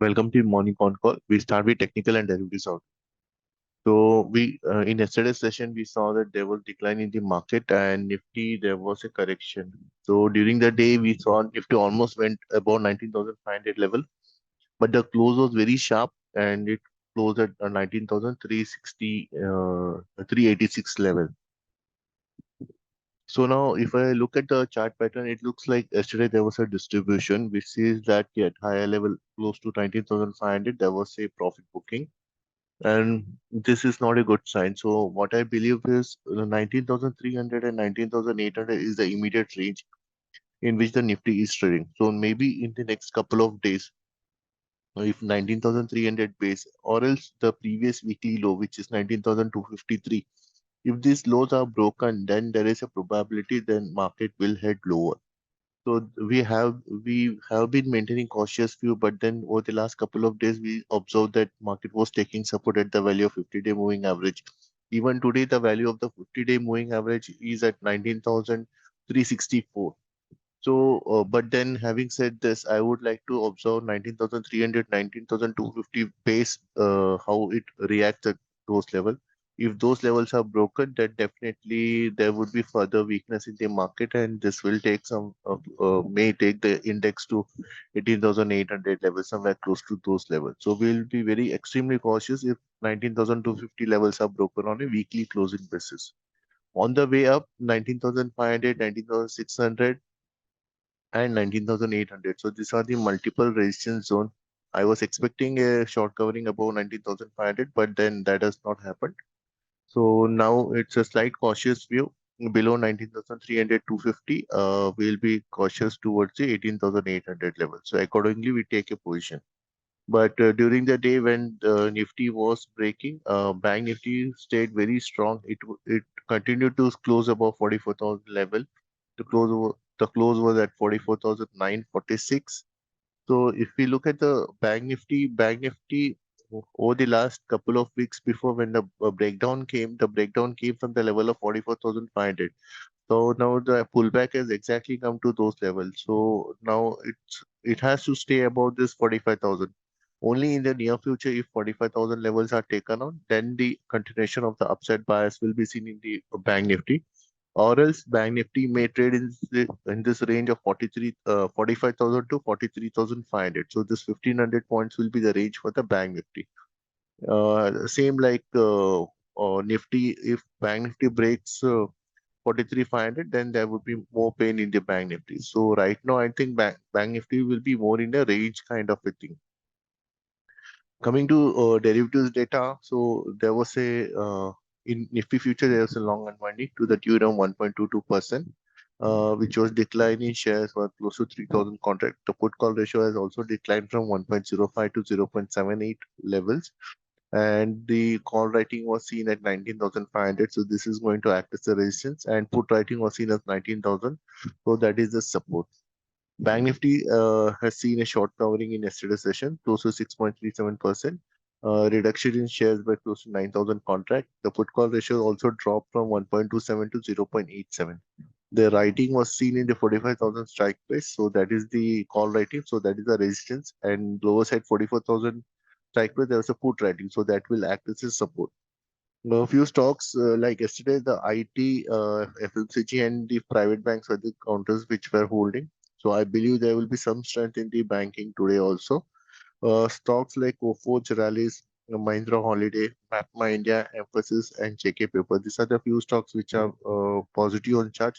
Welcome to Morning Con Call. We start with technical and derivatives out. So we in yesterday's session we saw that there was decline in the market and Nifty there was a correction. So during the day we saw Nifty almost went above 19,500 level, but the close was very sharp and it closed at 19,360 386 level. So now if I look at the chart pattern, it looks like yesterday there was a distribution which says that at higher level close to 19,500 there was a profit booking, and this is not a good sign. So what I believe is 19,300 and 19,800 is the immediate range in which the Nifty is trading. So maybe in the next couple of days, if 19,300 base or else the previous weekly low, which is 19,253, if these lows are broken, then there is a probability then market will head lower. So we have been maintaining cautious view, but then over the last couple of days, we observed that market was taking support at the value of 50-day moving average. Even today, the value of the 50-day moving average is at 19,364. So, but then having said this, I would like to observe 19,300, 19,250 base, how it reacts at those levels. If those levels are broken, then definitely there would be further weakness in the market, and this will take may take the index to 18,800 levels, somewhere close to those levels. So we'll be very extremely cautious if 19,250 levels are broken on a weekly closing basis. On the way up, 19,500, 19,600 and 19,800. So these are the multiple resistance zone. I was expecting a short covering above 19,500, but then that has not happened. So now it's a slight cautious view. Below 19,300, 250, we'll be cautious towards the 18,800 level. So accordingly, we take a position. But during the day when Nifty was breaking, Bank Nifty stayed very strong. It continued to close above 44,000 level. The close was at 44,946. So if we look at the Bank Nifty over the last couple of weeks before when the breakdown came from the level of 44,500. So now the pullback has exactly come to those levels. So now it has to stay above this 45,000. Only in the near future, if 45,000 levels are taken on, then the continuation of the upside bias will be seen in the Bank Nifty, or else Bank Nifty may trade in this range of 45,000 to 43,500. So this 1,500 points will be the range for the Bank Nifty. Same like Nifty, if Bank Nifty breaks 43,500, then there would be more pain in the Bank Nifty. So right now, I think Bank Nifty will be more in a range kind of a thing. Coming to derivatives data, so there was in Nifty future there was a long unwinding to the tune of 1.22%, which was decline in shares for close to 3,000 contract. The put call ratio has also declined from 1.05 to 0.78 levels, and the call writing was seen at 19,500. So this is going to act as a resistance, and put writing was seen as 19,000. So that is the support. Bank Nifty has seen a short covering in yesterday's session, close to 6.37%. Reduction in shares by close to 9,000 contract. The put call ratio also dropped from 1.27 to 0.87. The writing was seen in the 45,000 strike price, so that is the call writing, so that is the resistance, and lower side 44,000 strike price, there was a put writing, so that will act as a support. A few stocks like yesterday, the IT, FMCG, and the private banks were the counters which were holding. So I believe there will be some strength in the banking today also. Stocks like Coforge, Rallies, Mahindra Holiday, Mapma India, Emphasis, and JK Paper. These are the few stocks which are positive on chart.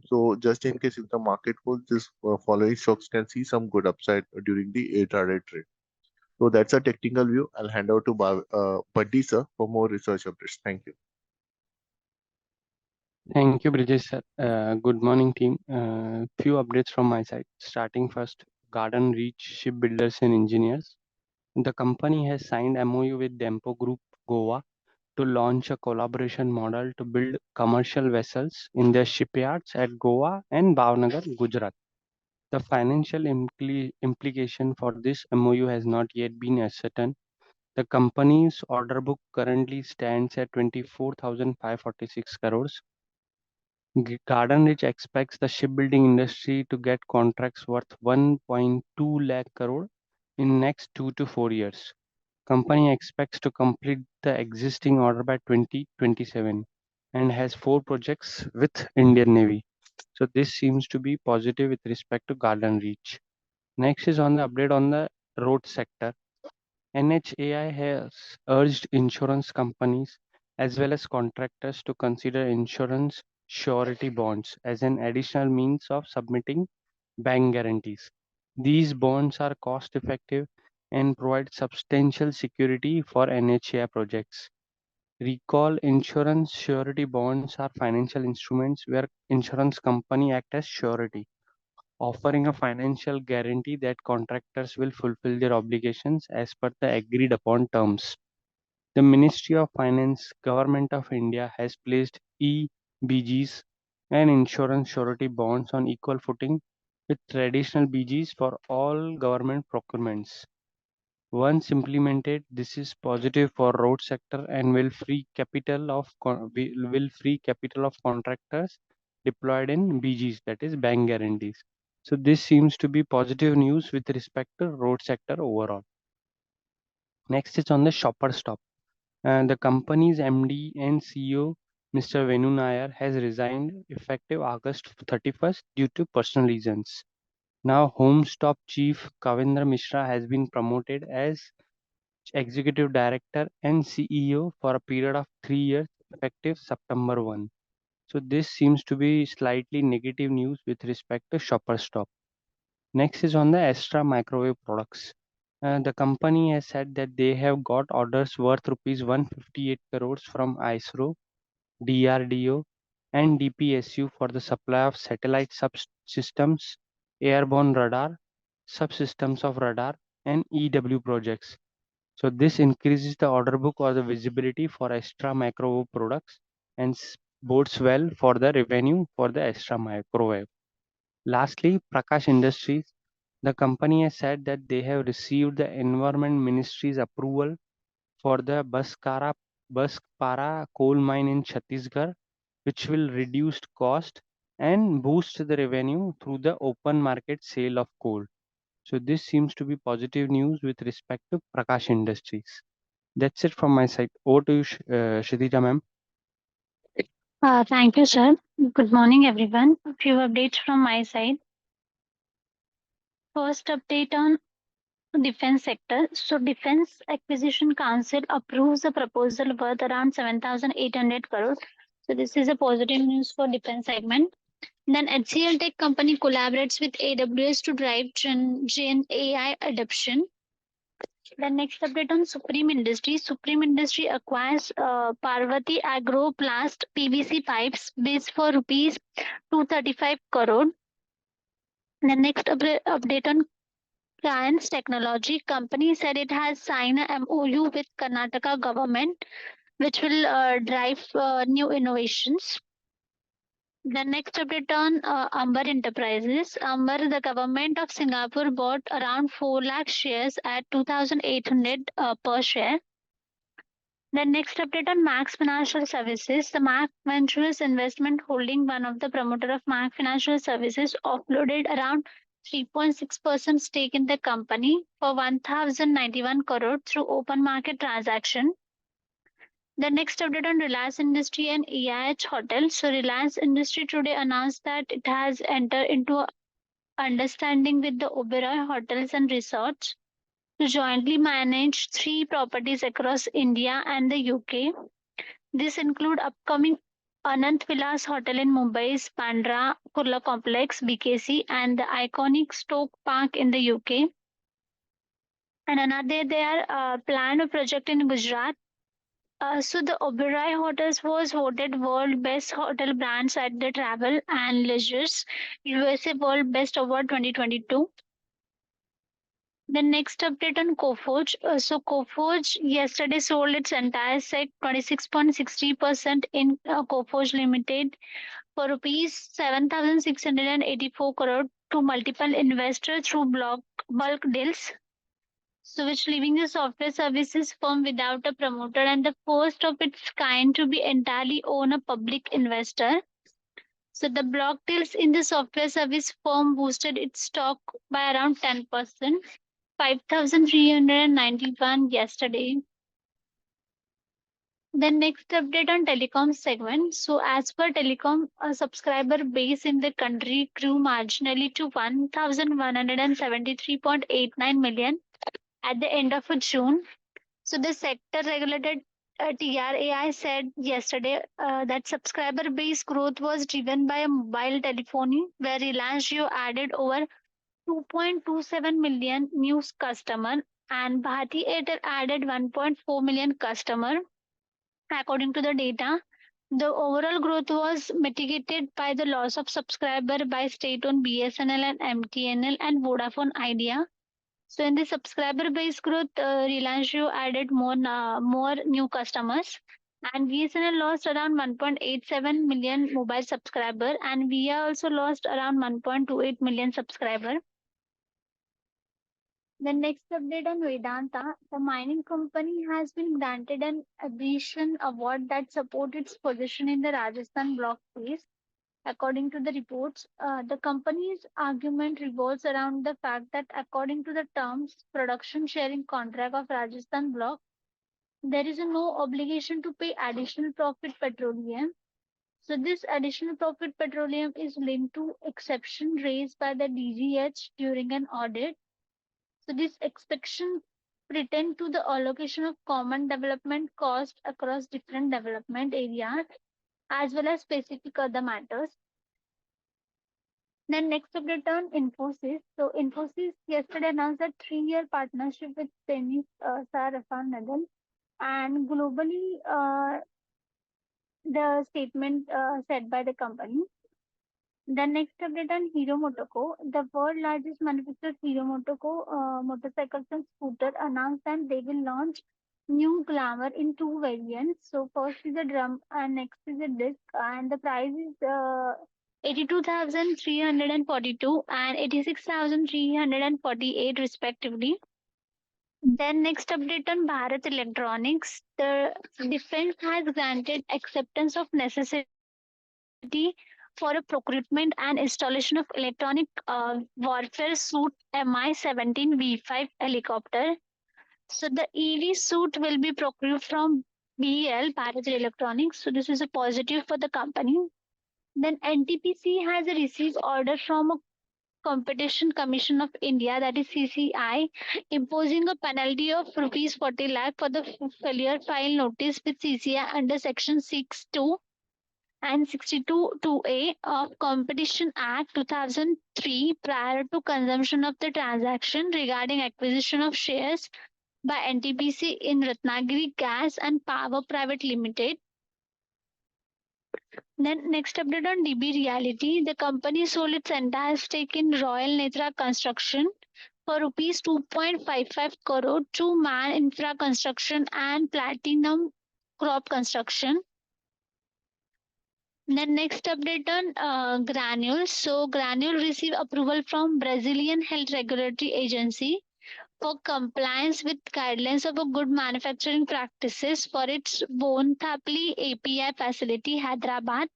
So just in case if the market holds, this following stocks can see some good upside during the 8-hour trade. So that's a technical view. I'll hand over to Buddy sir for more research updates. Thank you. Thank you, Bridges sir. Good morning, team. Few updates from my side. Starting first, Garden Reach Shipbuilders and Engineers. The company has signed MOU with Dempo Group Goa to launch a collaboration model to build commercial vessels in their shipyards at Goa and Bhavnagar, Gujarat. The financial implication for this MOU has not yet been ascertained. The company's order book currently stands at 24,546 crores. Garden Ridge expects the shipbuilding industry to get contracts worth 1.2 lakh crore in next 2 to 4 years. Company expects to complete the existing order by 2027 and has 4 projects with Indian Navy. So this seems to be positive with respect to Garden Reach. Next is on the update on the road sector. NHAI has urged insurance companies as well as contractors to consider insurance surety bonds as an additional means of submitting bank guarantees. These bonds are cost effective and provide substantial security for NHAI projects. Recall insurance surety bonds are financial instruments where insurance company act as surety, offering a financial guarantee that contractors will fulfill their obligations as per the agreed upon terms. The Ministry of Finance, Government of India has placed EBGs and insurance surety bonds on equal footing with traditional BGs for all government procurements. Once implemented, this is positive for road sector and will free capital of contractors deployed in BGs, that is bank guarantees. So this seems to be positive news with respect to road sector overall. Next is on the shopper stop. The company's MD and CEO, Mr. Venu Nair, has resigned effective August 31st due to personal reasons. Now, Home Stop Chief Kavindra Mishra has been promoted as Executive Director and CEO for a period of 3 years effective September 1. So, this seems to be slightly negative news with respect to Shopper Stop. Next is on the Extra Microwave products. The company has said that they have got orders worth rupees 158 crores from ISRO, DRDO, and DPSU for the supply of satellite subsystems, airborne radar, subsystems of radar, and EW projects. So this increases the order book or the visibility for extra microwave products and bodes well for the revenue for the extra microwave. Lastly, Prakash Industries. The company has said that they have received the Environment Ministry's approval for the Baskara coal mine in Chhattisgarh, which will reduce cost and boost the revenue through the open market sale of coal. So this seems to be positive news with respect to Prakash Industries. That's it from my side. Over to you, Kshitija ma'am. Thank you, sir. Good morning, everyone. A few updates from my side. First update on defense sector. So, Defense Acquisition Council approves a proposal worth around 7,800 crores. So, this is a positive news for defense segment. Then HCL Tech company collaborates with AWS to drive Gen AI adoption. The next update on Supreme Industries. Supreme Industry acquires Parvati Agroplast PVC pipes based for rupees 235 crore. The next update on Clients Technology. Company said it has signed a MOU with Karnataka government, which will drive new innovations. The next update on Amber Enterprises. Amber, the government of Singapore bought around 4 lakh shares at 2,800 per share. The next update on Max Financial Services. The Max Ventures Investment Holding, one of the promoter of Max Financial Services, offloaded around 3.6% stake in the company for 1,091 crore through open market transaction. The next update on Reliance Industry and EIH Hotels. So Reliance Industry today announced that it has entered into understanding with the Oberoi Hotels and Resorts to jointly manage 3 properties across India and the UK. This include upcoming Anant Vilas Hotel in Mumbai's Bandra Kurla Complex, BKC, and the iconic Stoke Park in the UK. And another they are planned a project in Gujarat. So the Oberoi Hotels was voted World Best Hotel Brands at the Travel and Leisure's USA World Best Award 2022. The next update on Coforge. So Coforge yesterday sold its entire stake 26.60% in Coforge Limited for rupees 7,684 crore to multiple investors through bulk deals. So which leaving the software services firm without a promoter and the first of its kind to be entirely own a public investor. So the block deals in the software service firm boosted its stock by around 10%. 5,391 yesterday. The next update on telecom segment. So as per telecom, a subscriber base in the country grew marginally to 1,173.89 million at the end of June. So the sector regulated TRAI said yesterday that subscriber base growth was driven by mobile telephony, where Reliance Jio added over 2.27 million new customers and Bharti Airtel added 1.4 million customers. According to the data, the overall growth was mitigated by the loss of subscriber by state-owned BSNL and MTNL and Vodafone Idea. So in the subscriber base growth, Reliance Jio added more new customers, and BSNL lost around 1.87 million mobile subscriber, and VIA also lost around 1.28 million subscriber. The next update on Vedanta, the mining company has been granted an Aviation Award that supports its position in the Rajasthan block case. According to the reports, the company's argument revolves around the fact that according to the terms production sharing contract of Rajasthan block, there is no obligation to pay additional profit petroleum. So this additional profit petroleum is linked to exception raised by the DGH during an audit. So this exception pretend to the allocation of common development cost across different development areas as well as specific other matters. Then next update on Infosys. So Infosys yesterday announced a 3-year partnership with tennis star Rafael Nadal, and globally the statement said by the company. The next update on Hero Motoko. The world largest manufacturer Hero Motoko motorcycles and scooter announced that they will launch new Glamour in 2 variants. So first is a drum and next is a disc, and the price is 82,342 and 86,348 respectively. Then next update on Bharat Electronics. The defense has granted acceptance of necessity for a procurement and installation of electronic warfare suit Mi-17V5 helicopter. So the EV suit will be procured from BEL, Bharat Electronics. So this is a positive for the company. Then NTPC has received order from a Competition Commission of India, that is CCI, imposing a penalty of rupees 40 lakh for the failure file notice with CCI under section 6(2) and 62(2)(a) of Competition Act 2003 prior to consummation of the transaction regarding acquisition of shares by NTPC in Ratnagiri Gas and Power Private Limited. Then next update on DB Reality. The company sold its entire stake in Royal Netra Construction for rupees 2.55 crore to Man Infra Construction and Platinum Crop Construction. Then next update on Granules. So Granule received approval from Brazilian Health Regulatory Agency for compliance with guidelines of a good manufacturing practices for its Bonthapli API facility, Hyderabad,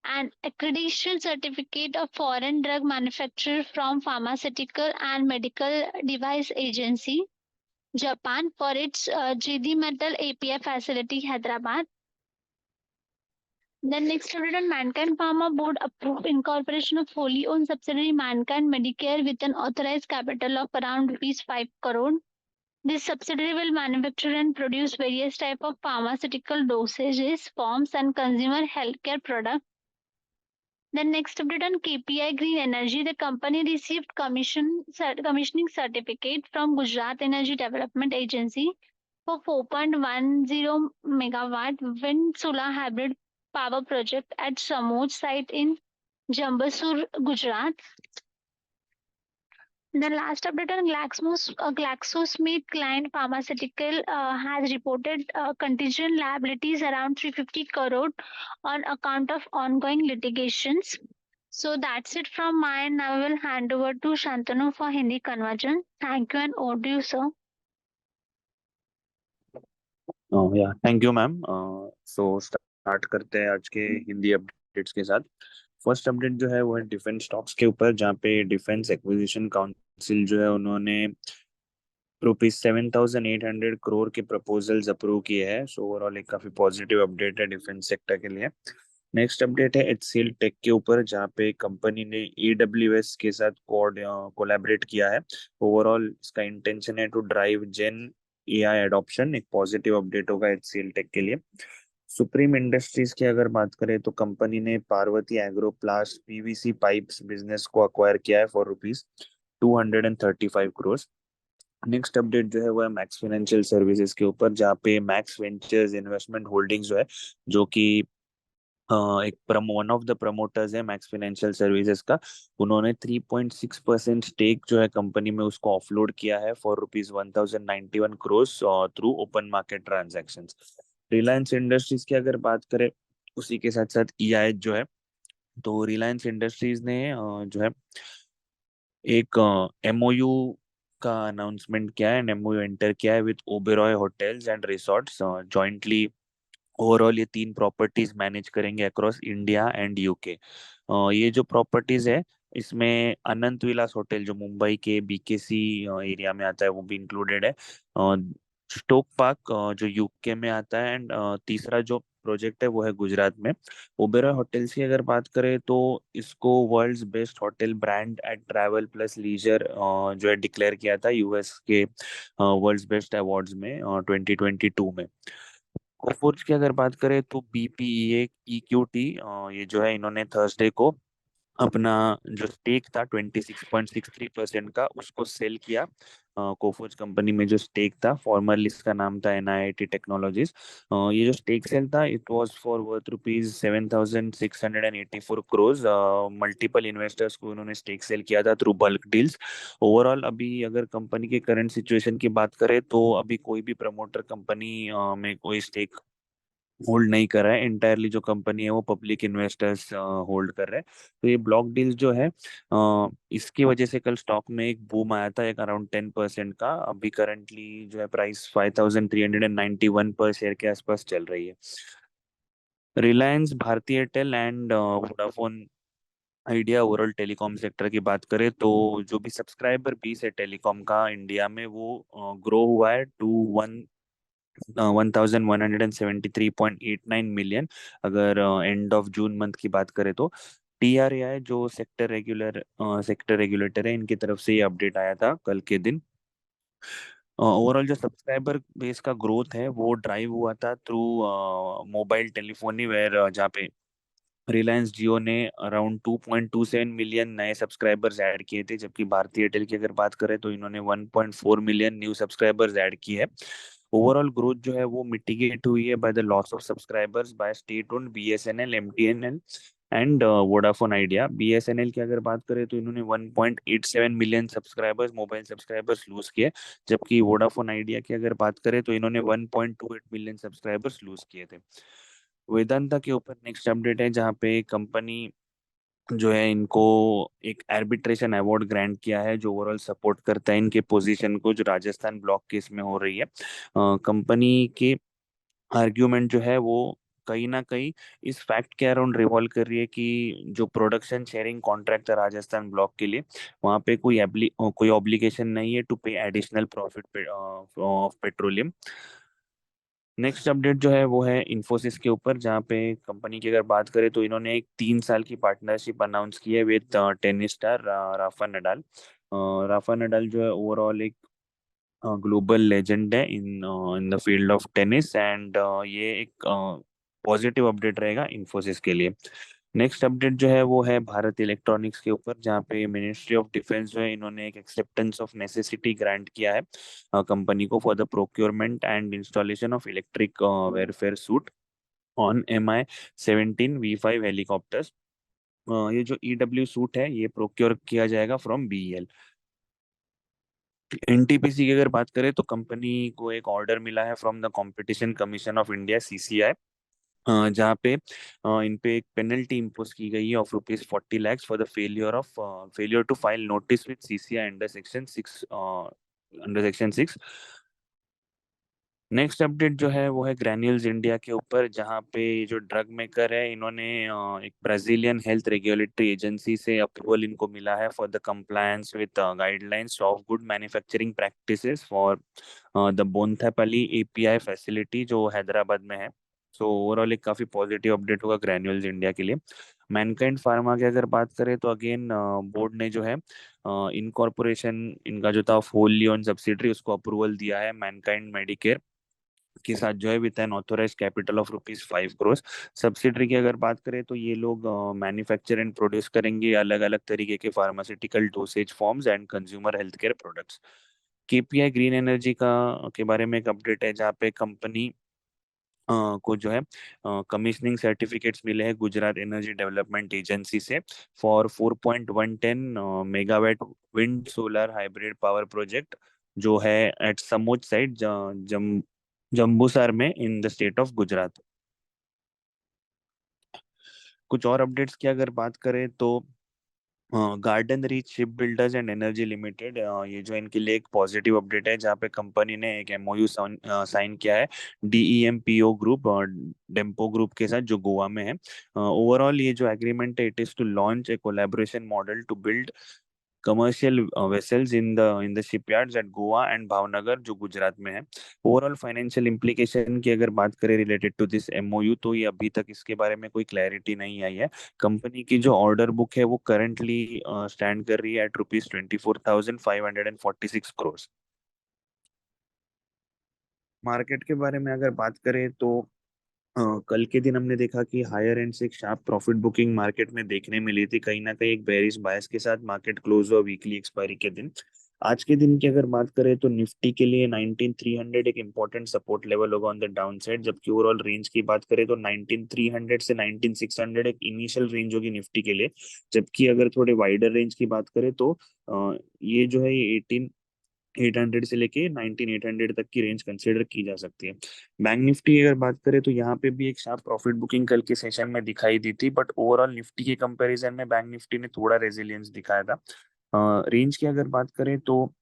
and accreditation certificate of foreign drug manufacturer from Pharmaceutical and Medical Device Agency, Japan, for its GD Metal API facility, Hyderabad. Then next update on Mankind Pharma Board approved incorporation of wholly owned subsidiary Mankind Medicare with an authorized capital of around rupees 5 crore. This subsidiary will manufacture and produce various types of pharmaceutical dosages, forms, and consumer healthcare products. Then next update on KPI Green Energy. The company received commissioning certificate from Gujarat Energy Development Agency for 4.10 megawatt wind solar hybrid power project at Samoj site in Jambasur, Gujarat. The last update on GlaxoSmithKline Pharmaceutical has reported contingent liabilities around 350 crore on account of ongoing litigations. So that's it from my end. Now I will hand over to Shantanu for Hindi conversion. Thank you and over to you, sir. या thank you ma'am. So start करते हैं आज के Hindi updates के साथ. First update जो है वो है डिफेंस स्टॉक्स के ऊपर, जहाँ पे डिफेंस एक्विजिशन काउंसिल जो है उन्होंने रुपीज 7,800 करोड़ के प्रपोजल्स अप्रूव किए हैं। सो ओवरऑल एक काफी पॉजिटिव अपडेट है डिफेंस सेक्टर के लिए। नेक्स्ट अपडेट है HCL टेक के ऊपर, जहाँ पे कंपनी ने AWS के साथ कोलैबोरेट किया है। ओवरऑल इसका इंटेंशन है to drive gen AI adoption. एक पॉजिटिव अपडेट होगा HCL टेक के लिए। सुप्रीम इंडस्ट्रीज की अगर बात करें तो कंपनी ने पार्वती एग्रोप्लास्ट PVC पाइप्स बिजनेस को अक्वायर किया है फॉर ₹235 करोड़। नेक्स्ट अपडेट जो है वो है मैक्स फाइनेंशियल सर्विसेज के ऊपर, जहाँ पे मैक्स वेंचर्स इन्वेस्टमेंट होल्डिंग्स जो है, जो कि एक वन ऑफ द प्रमोटर्स है मैक्स फाइनेंशियल सर्विसेज का, उन्होंने 3.6% स्टेक जो है कंपनी में उसको ऑफलोड किया है for ₹1091 crore through open market transaction. Reliance industries की अगर बात करें, उसी के साथ साथ EIH जो है, तो रिलायंस इंडस्ट्रीज ने जो है एक MOU का अनाउंसमेंट किया है एंड MOU एंटर किया है with Oberoi hotels and resorts jointly. Overall ये 3 प्रॉपर्टीज मैनेज करेंगे अक्रॉस इंडिया एंड UK। ये जो प्रॉपर्टीज है, इसमें अनंत विलास होटल जो मुंबई के BKC एरिया में आता है वो भी इंक्लूडेड है। स्टोक पार्क जो UK में आता है, एंड तीसरा जो प्रोजेक्ट है वो है गुजरात में। ओबेरॉय होटल्स की अगर बात करें तो इसको world's best hotel brand at travel plus leisure जो है डिक्लेयर किया था US के वर्ल्ड्स बेस्ट अवार्ड्स में 2022 में। कोफोर्ज की अगर बात करें तो BPEA EQT ये जो है, इन्होंने थर्सडे को अपना जो स्टेक था 26.63% का, उसको सेल किया। कोफोर्ज कंपनी में जो स्टेक था, फॉर्मरली इसका नाम था NIIT टेक्नोलॉजीज। ये जो स्टेक सेल था, it was for worth ₹7,684 crore. Multiple investors को उन्होंने स्टेक सेल किया था थ्रू बल्क डील्स। ओवरऑल अभी अगर कंपनी के करंट सिचुएशन की बात करें तो अभी कोई भी प्रमोटर कंपनी में कोई स्टेक होल्ड नहीं कर रहा है। इंटायरली जो कंपनी है वो पब्लिक इन्वेस्टर्स होल्ड कर रहे हैं। तो ये ब्लॉक डील्स जो है, इसकी वजह से कल स्टॉक में एक बूम आया था, एक अराउंड 10% का। अभी करंटली जो है प्राइस 5,391 पर शेयर के आसपास चल रही है। Reliance, Bharti Airtel and Vodafone Idea overall telecom sector की बात करें तो जो भी सब्सक्राइबर बेस है टेलीकॉम का इंडिया में, वो ग्रो हुआ है टू 1,173.89 मिलियन। अगर एंड ऑफ जून मंथ की बात करें तो TRAI जो सेक्टर रेगुलेटर है, इनकी तरफ से ये अपडेट आया था कल के दिन। ओवरऑल जो सब्सक्राइबर बेस का ग्रोथ है वो ड्राइव हुआ था थ्रू मोबाइल टेलीफोनी, वेयर जहाँ पे रिलायंस जियो ने अराउंड 2.27 मिलियन नए सब्सक्राइबर्स ऐड किए थे, जबकि भारती एयरटेल की अगर बात करें तो इन्होंने 1.4 मिलियन न्यू सब्सक्राइबर्स ऐड किए हैं। ओवरऑल ग्रोथ जो है वो मिटिगेट हुई है by the loss of subscribers by state owned BSNL, MTNL and Vodafone Idea. BSNL की अगर बात करें तो इन्होंने 1.87 million subscribers, mobile subscribers lose किए, जबकि वोडाफोन आइडिया की अगर बात करें तो इन्होंने 1.28 मिलियन सब्सक्राइबर्स लूज किए थे। वेदांता के ऊपर नेक्स्ट अपडेट है, जहाँ पे कंपनी जो है इनको एक आर्बिट्रेशन अवार्ड ग्रांट किया है, जो ओवरऑल सपोर्ट करता है इनके पोजीशन को, जो राजस्थान ब्लॉक केस में हो रही है। कंपनी के आर्ग्यूमेंट जो है वो कहीं ना कहीं इस फैक्ट के अराउंड रिवॉल्व कर रही है कि जो प्रोडक्शन शेयरिंग कॉन्ट्रैक्ट है राजस्थान ब्लॉक के लिए, वहाँ पे कोई ऑब्लिगेशन नहीं है टू पे additional profit of petroleum. Next update जो है वो है इन्फोसिस के ऊपर, जहाँ पे कंपनी की अगर बात करें तो इन्होंने एक 3 साल की पार्टनरशिप अनाउंस की है with tennis star Rafa Nadal. Rafa Nadal जो है ओवरऑल एक ग्लोबल लेजेंड है in the field of tennis, and ये एक पॉजिटिव अपडेट रहेगा इन्फोसिस के लिए। नेक्स्ट अपडेट जो है वो है भारत इलेक्ट्रॉनिक्स के ऊपर, जहाँ पे मिनिस्ट्री ऑफ डिफेंस जो है, इन्होंने एक एक्सेप्टेंस ऑफ नेसेसिटी ग्रांट किया है कंपनी को for the procurement and installation of electric warfare suite on Mi-17 V5 helicopters. ये जो EW सूट है ये प्रोक्योर किया जाएगा फ्रॉम BEL। NTPC की अगर बात करें तो कंपनी को एक ऑर्डर मिला है from the competition commission of India, CCI, जहाँ पे इन पे एक पेनल्टी इम्पोज की गई है of ₹40 lakhs for the failure to file notice with CCI under section 6। Next update जो है वो है ग्रैन्यूल्स इंडिया के ऊपर, जहाँ पे जो ड्रग मेकर है इन्होंने एक ब्राजीलियन हेल्थ रेगुलेटरी एजेंसी से अप्रूवल इनको मिला है for the compliance with guidelines of good manufacturing practices for the Bonthapally API facility जो हैदराबाद में है। सो ओवरऑल एक काफी पॉजिटिव अपडेट होगा ग्रैन्यूल्स इंडिया के लिए। मैनकाइंड फार्मा की अगर बात करें तो अगेन बोर्ड ने जो है इनकॉर्पोरेशन इनका जो था होली ओन सब्सिडरी उसको अप्रूवल दिया है मैनकाइंड मेडिकेयर के साथ जो है with an authorised capital of ₹5 crore. Subsidiary की अगर बात करें तो ये लोग मैन्युफैक्चर एंड प्रोड्यूस करेंगे अलग अलग तरीके के pharmaceutical dosage forms and consumer health care products. KPI green energy का के बारे में एक अपडेट है, जहाँ पे कंपनी को जो है कमिश्निंग सर्टिफिकेट्स मिले हैं गुजरात एनर्जी डेवलपमेंट एजेंसी से for 4.110 megawatt wind solar hybrid power project जो है एट समोच साइड जम्बूसर में in the state of Gujarat. कुछ और अपडेट्स की अगर बात करें तो garden reach ship builders and energy limited, ये जो इनके लिए एक पॉजिटिव अपडेट है, जहाँ पे कंपनी ने एक एमओयू साइन किया है डीईएमपीओ ग्रुप और डेम्पो ग्रुप के साथ जो गोवा में है। ओवरऑल ये जो एग्रीमेंट है it is to launch a collaboration model to build commercial vessels in the shipyards at Goa and Bhavnagar जो गुजरात में है। ओवरऑल फाइनेंशियल इम्प्लीकेशन की अगर बात करें रिलेटेड टू दिस एमओयू तो ये अभी तक इसके बारे में कोई क्लैरिटी नहीं आई है। कंपनी की जो ऑर्डर बुक है वो करंटली स्टैंड कर रही है एट ₹24,546 करोड़। मार्केट के बारे में अगर बात करें तो कल के दिन हमने देखा कि हायर एंड से एक शार्प प्रॉफिट बुकिंग मार्केट में देखने मिली थी, कहीं ना कहीं एक बेरिश बायस के साथ मार्केट क्लोज हुआ वीकली एक्सपायरी के दिन। आज के दिन की अगर बात करें तो निफ्टी के लिए 19300 एक इंपॉर्टेंट सपोर्ट लेवल होगा ऑन द डाउन साइड, जबकि ओवरऑल रेंज की बात करें तो 19300 से 19600 एक इनिशियल रेंज होगी निफ्टी के लिए। जबकि अगर थोड़े वाइडर रेंज की बात करें तो ये जो है ये 18800 से लेके 19800 तक की रेंज कंसिडर की जा सकती है। बैंक निफ्टी अगर बात करें तो यहाँ पे भी एक शार्प प्रॉफिट बुकिंग कल के सेशन में दिखाई दी थी, बट ओवरऑल निफ्टी के कंपैरिजन में बैंक निफ्टी ने थोड़ा रेजिलियंस दिखाया था। रेंज की अगर बात करें तो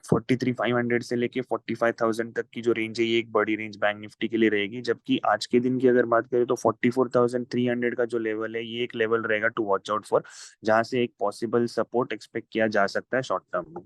43500 से लेके 45000 तक की जो रेंज है ये एक बड़ी रेंज बैंक निफ्टी के लिए रहेगी। जबकि आज के दिन की अगर बात करें तो 44300 का जो लेवल है ये एक लेवल रहेगा टू वॉच आउट फॉर, जहां से एक पॉसिबल सपोर्ट एक्सपेक्ट किया जा सकता है शॉर्ट टर्म में।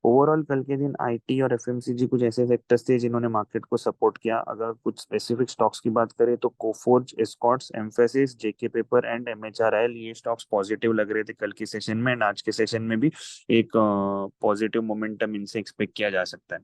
ओवरऑल कल के दिन आईटी और एफएमसीजी कुछ ऐसे सेक्टर्स थे जिन्होंने मार्केट को सपोर्ट किया। अगर कुछ स्पेसिफिक स्टॉक्स की बात करें तो Coforge, Escorts, Mphasis, JK paper and MHRL ये स्टॉक्स पॉजिटिव लग रहे थे कल के सेशन में, एंड आज के सेशन में भी एक पॉजिटिव मोमेंटम इनसे एक्सपेक्ट किया जा सकता है।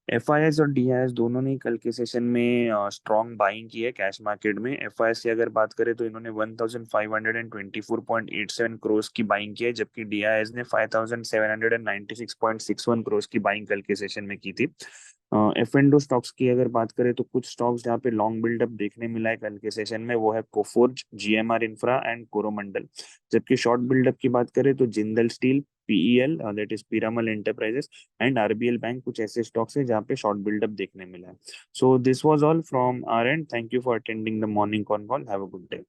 एफआईएस और डीआईएस दोनों ने कल के सेशन में स्ट्रॉन्ग बाइंग की है कैश मार्केट में। एफआईएस की अगर बात करें तो इन्होंने 1524.87 करोड़ की बाइंग की है, जबकि डीआईएस ने 5796.61 करोड़ की बाइंग कल के सेशन में की थी। एफ एंड स्टॉक्स की अगर बात करें तो कुछ स्टॉक्स जहाँ पे लॉन्ग बिल्डअप देखने मिला है कल के सेशन में वो है Coforge, GMR infra and Coromandel. जबकि शॉर्ट बिल्डअप की बात करें तो Jindal steel, PEL that is Piramal enterprises and RBL bank कुछ ऐसे स्टॉक्स हैं जहाँ पे शॉर्ट बिल्डअप देखने मिला है। So this was all from our and, thank you for attending the morning con call, have a good day.